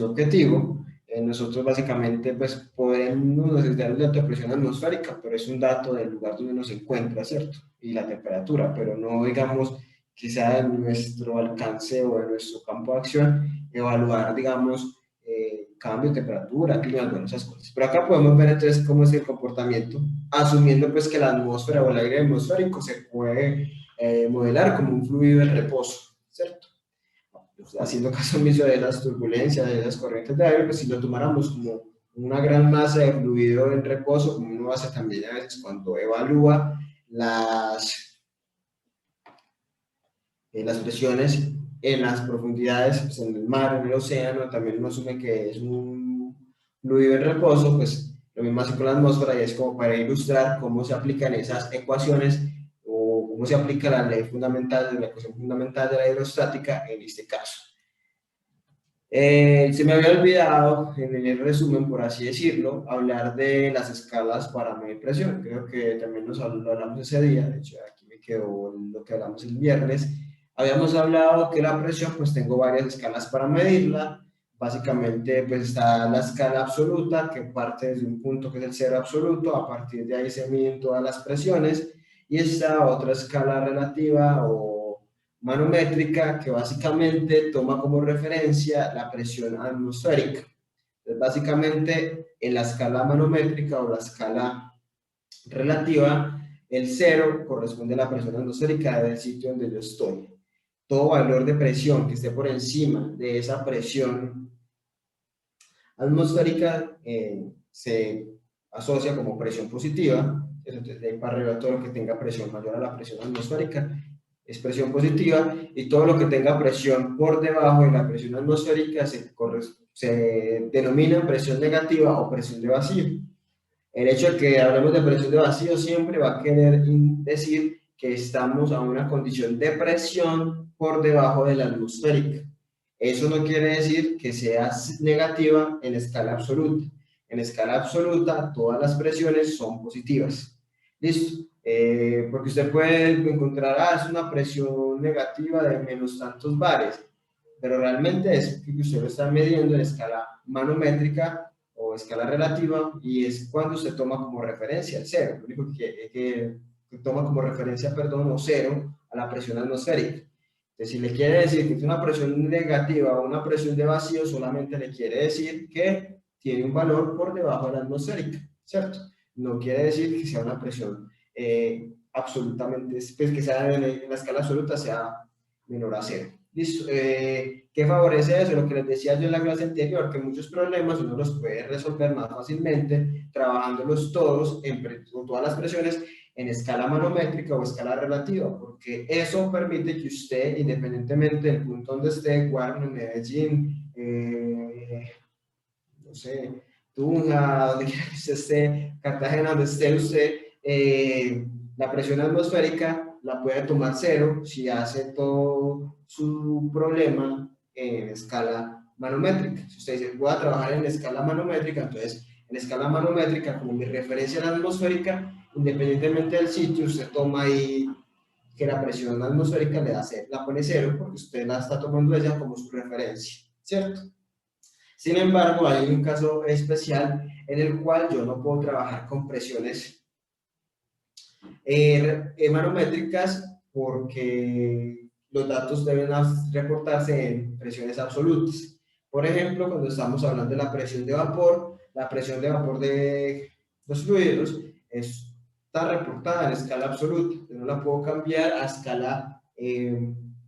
objetivo. Nosotros básicamente pues podemos necesitar el dato de presión atmosférica, pero es un dato del lugar donde uno se encuentra, ¿cierto? Y la temperatura, pero no digamos que sea de nuestro alcance o de nuestro campo de acción evaluar, digamos, cambio de temperatura, clima, bueno, esas cosas. Pero acá podemos ver entonces cómo es el comportamiento, asumiendo pues que la atmósfera o el aire atmosférico se puede modelar como un fluido en reposo, ¿cierto? Haciendo caso omiso de las turbulencias, de las corrientes de aire, pues si lo tomáramos como una gran masa de fluido en reposo, como uno hace también a veces cuando evalúa las presiones en las profundidades, pues en el mar, en el océano, también uno asume que es un fluido en reposo, pues lo mismo hace con la atmósfera y es como para ilustrar cómo se aplican esas ecuaciones o cómo se aplica la ley fundamental, la ecuación fundamental de la hidrostática en este caso. Se me había olvidado, en el resumen, por así decirlo, hablar de las escalas para medir presión. Creo que también lo hablamos ese día, de hecho aquí me quedó lo que hablamos el viernes. Habíamos hablado que la presión, pues tengo varias escalas para medirla. Básicamente, pues está la escala absoluta, que parte desde un punto que es el cero absoluto, a partir de ahí se miden todas las presiones. Y está otra escala relativa o manométrica que básicamente toma como referencia la presión atmosférica. Entonces, básicamente, en la escala manométrica o la escala relativa, el cero corresponde a la presión atmosférica del sitio donde yo estoy. Todo valor de presión que esté por encima de esa presión atmosférica se asocia como presión positiva. Entonces, de ahí para arriba, todo lo que tenga presión mayor a la presión atmosférica es presión positiva, y todo lo que tenga presión por debajo de la presión atmosférica se denomina presión negativa o presión de vacío. El hecho de que hablemos de presión de vacío siempre va a querer decir que estamos a una condición de presión por debajo de la atmosférica. Eso no quiere decir que sea negativa en escala absoluta. En escala absoluta, todas las presiones son positivas. ¿Listo? Porque usted puede encontrar, es una presión negativa de menos tantos bares, pero realmente es que usted lo está midiendo en escala manométrica o escala relativa, y es cuando usted toma como referencia el cero. Lo único que toma como referencia, perdón, o cero a la presión atmosférica. Entonces, si le quiere decir que es una presión negativa o una presión de vacío, solamente le quiere decir que tiene un valor por debajo de la atmosférica, ¿cierto? No quiere decir que sea una presión absolutamente, pues que sea en la escala absoluta sea menor a cero. ¿Listo? ¿Qué favorece eso? Lo que les decía yo en la clase anterior, que muchos problemas uno los puede resolver más fácilmente trabajándolos todos, con todas las presiones, en escala manométrica o escala relativa, porque eso permite que usted, independientemente del punto donde esté, Guarne, Medellín, no sé, Tunja, donde quiera que usted esté, Cartagena, donde esté usted, la presión atmosférica la puede tomar cero si hace todo su problema en escala manométrica. Si usted dice, voy a trabajar en escala manométrica, entonces en escala manométrica, como mi referencia a la atmosférica, independientemente del sitio, usted toma ahí que la presión atmosférica le da cero, la pone cero porque usted la está tomando ella como su referencia, ¿cierto? Sin embargo, hay un caso especial en el cual yo no puedo trabajar con presiones manométricas porque los datos deben reportarse en presiones absolutas. Por ejemplo, cuando estamos hablando de la presión de vapor de los fluidos está reportada en escala absoluta. Yo no la puedo cambiar a escala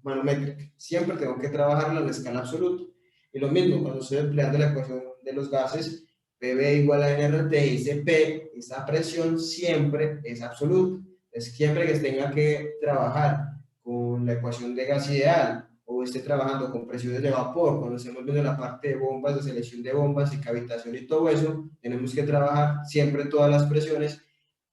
manométrica. Siempre tengo que trabajarla en escala absoluta. Y lo mismo cuando estoy empleando la ecuación de los gases, PV igual a NRT, dice P, esa presión siempre es absoluta. Es siempre que tenga que trabajar con la ecuación de gas ideal o esté trabajando con presiones de vapor, cuando estemos viendo la parte de bombas, de selección de bombas y cavitación y todo eso, tenemos que trabajar siempre todas las presiones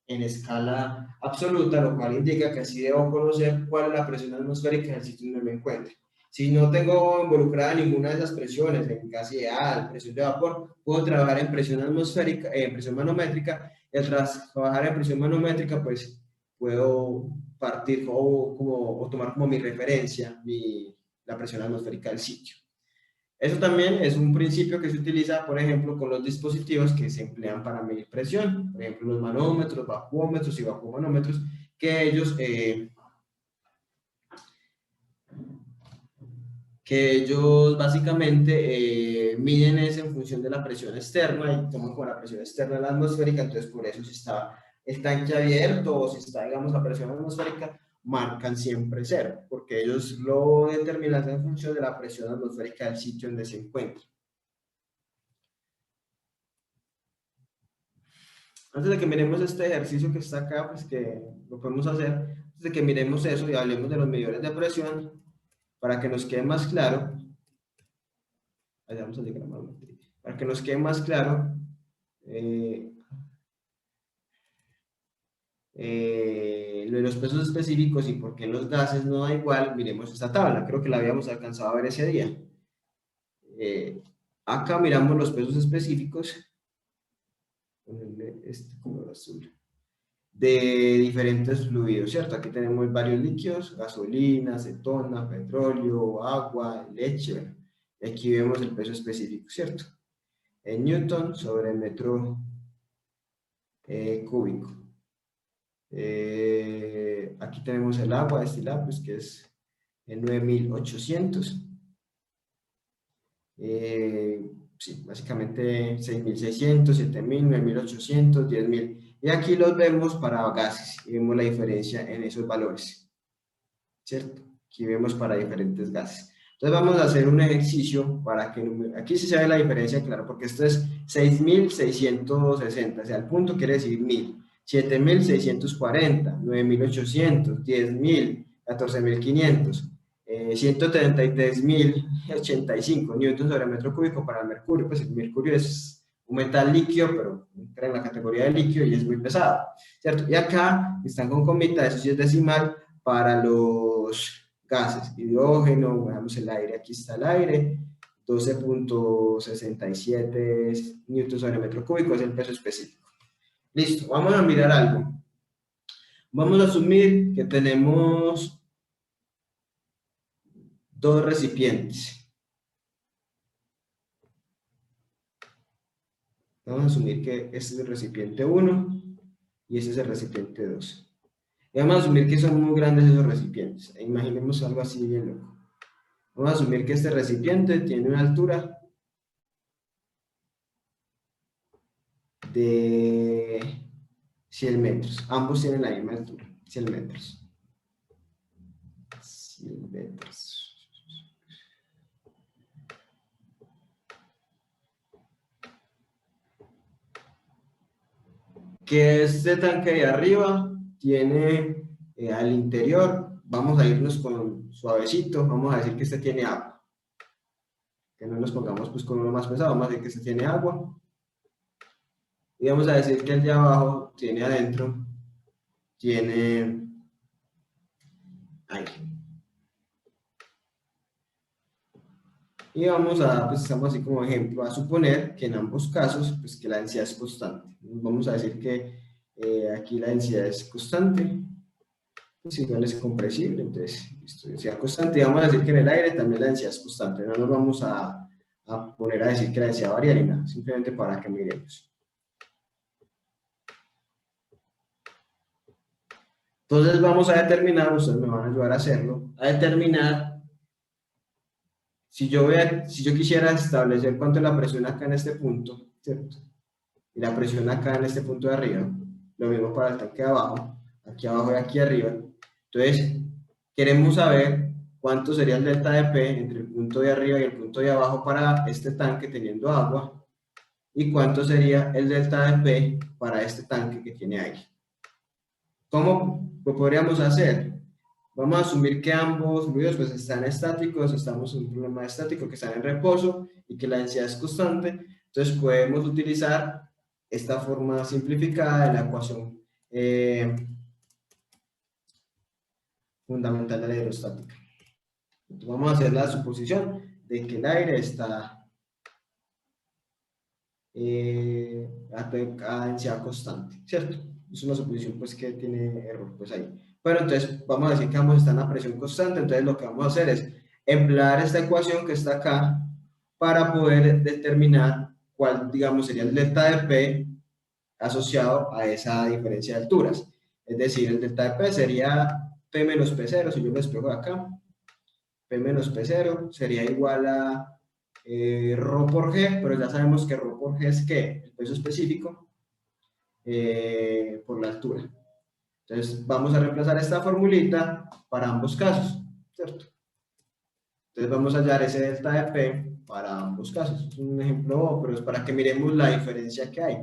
en escala absoluta, lo cual indica que así debo conocer cuál es la presión atmosférica del sitio donde me encuentre. Si no tengo involucrada ninguna de esas presiones, en gas ideal, presión de vapor, puedo trabajar en presión atmosférica, en presión manométrica, y tras trabajar en presión manométrica, pues puedo partir o tomar como mi referencia la presión atmosférica del sitio. Eso también es un principio que se utiliza, por ejemplo, con los dispositivos que se emplean para medir presión, por ejemplo, los manómetros, bajómetros y bajomanómetros, que ellos básicamente miden eso en función de la presión externa y toman como la presión externa de la atmosférica. Entonces por eso si está el tanque abierto o si está, digamos, la presión atmosférica, marcan siempre cero, porque ellos lo determinan en función de la presión atmosférica del sitio donde se encuentra. Antes de que miremos este ejercicio que está acá, pues que lo podemos hacer, antes de que miremos eso y hablemos de los medidores de presión, para que nos quede más claro, allá vamos al diagrama, para que nos quede más claro, lo de los pesos específicos y por qué en los gases no da igual, miremos esta tabla, creo que la habíamos alcanzado a ver ese día. Acá miramos los pesos específicos, este color azul, de diferentes fluidos, ¿cierto? Aquí tenemos varios líquidos, gasolina, acetona, petróleo, agua, leche, bueno, y aquí vemos el peso específico, ¿cierto? En newton sobre metro cúbico. Aquí tenemos el agua destilada, pues que es en 9800. Sí, básicamente 6600, 7000, 9800, 10000. Y aquí los vemos para gases y vemos la diferencia en esos valores, ¿cierto? Aquí vemos para diferentes gases. Entonces vamos a hacer un ejercicio para que, aquí sí se ve la diferencia, claro, porque esto es 6660, o sea, el punto quiere decir 1000, 7640, 9800, 10000, 14500, 133.085 newtons sobre metro cúbico para el mercurio. Pues el mercurio es un metal líquido, pero entra en la categoría de líquido y es muy pesado, ¿cierto? Y acá están con comita, eso sí es decimal, para los gases, hidrógeno, veamos el aire, aquí está el aire, 12.67 newtons sobre metro cúbico es el peso específico. Listo, vamos a mirar algo. Vamos a asumir que tenemos dos recipientes. Vamos a asumir que este es el recipiente 1 y este es el recipiente 2. Y vamos a asumir que son muy grandes esos recipientes. Imaginemos algo así bien loco. Vamos a asumir que este recipiente tiene una altura de 100 metros. Ambos tienen la misma altura, 100 metros. 100 metros. Que este tanque de arriba tiene al interior, vamos a irnos con suavecito, vamos a decir que este tiene agua. Que no nos pongamos pues con uno más pesado, vamos a decir que este tiene agua. Y vamos a decir que el de abajo tiene adentro, tiene aire. Y vamos a, pues estamos así como ejemplo, a suponer que en ambos casos, pues que la densidad es constante. Vamos a decir que aquí la densidad es constante, pues igual es compresible, entonces, esto densidad constante. Y vamos a decir que en el aire también la densidad es constante. No nos vamos a poner a decir que la densidad varía ni nada, simplemente para que miremos. Entonces vamos a determinar, ustedes me van a ayudar a hacerlo, a determinar si yo quisiera establecer cuánto es la presión acá en este punto, ¿cierto? Y la presión acá en este punto de arriba, lo mismo para el tanque de abajo, aquí abajo y aquí arriba. Entonces, queremos saber cuánto sería el delta de P entre el punto de arriba y el punto de abajo para este tanque teniendo agua, y cuánto sería el delta de P para este tanque que tiene aire. ¿Cómo lo podríamos hacer? Vamos a asumir que ambos fluidos pues están estáticos, estamos en un problema estático, que están en reposo y que la densidad es constante. Entonces podemos utilizar esta forma simplificada de la ecuación fundamental de la hidrostática. Entonces vamos a hacer la suposición de que el aire está a densidad constante, ¿cierto? Es una suposición pues que tiene error pues ahí. Bueno, entonces vamos a decir que ambos están a presión constante, entonces lo que vamos a hacer es emplear esta ecuación que está acá para poder determinar cuál, digamos, sería el delta de P asociado a esa diferencia de alturas. Es decir, el delta de P sería P menos P0, si yo lo despejo de acá, P menos P0 sería igual a ρ por G, pero ya sabemos que ρ por G es ¿qué? El peso específico por la altura. Entonces vamos a reemplazar esta formulita para ambos casos, ¿cierto? Entonces vamos a hallar ese delta de P para ambos casos. Es un ejemplo, pero es para que miremos la diferencia que hay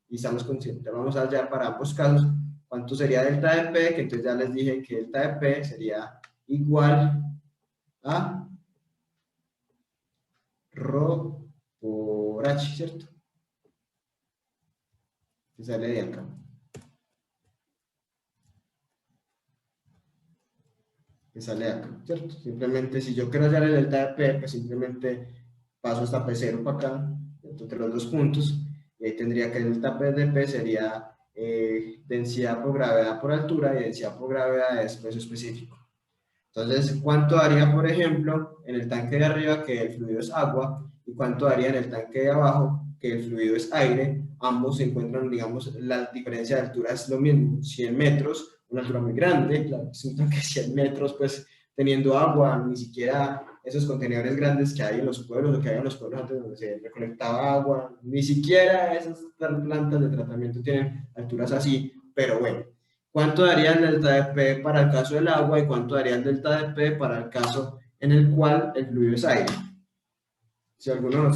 y estamos conscientes. Vamos a hallar para ambos casos cuánto sería delta de P, que entonces ya les dije que delta de P sería igual a ρ por h, ¿cierto? Que sale de acá. Que sale de acá, ¿cierto? Simplemente si yo quiero hallar el delta de P, pues simplemente paso esta P0 para acá, entre los dos puntos, y ahí tendría que el delta P de P sería densidad por gravedad por altura, y densidad por gravedad es peso específico. Entonces, ¿cuánto daría, por ejemplo, en el tanque de arriba que el fluido es agua? ¿Y cuánto daría en el tanque de abajo que el fluido es aire? Ambos se encuentran, digamos, la diferencia de altura es lo mismo, 100 metros, una altura muy grande, claro, es un tanque de 100 metros, pues teniendo agua, ni siquiera esos contenedores grandes que hay en los pueblos, o que hay en los pueblos antes donde se recolectaba agua, ni siquiera esas plantas de tratamiento tienen alturas así, pero bueno. ¿Cuánto daría el delta de P para el caso del agua y cuánto daría el delta de P para el caso en el cual el fluido es aire? Si alguno nos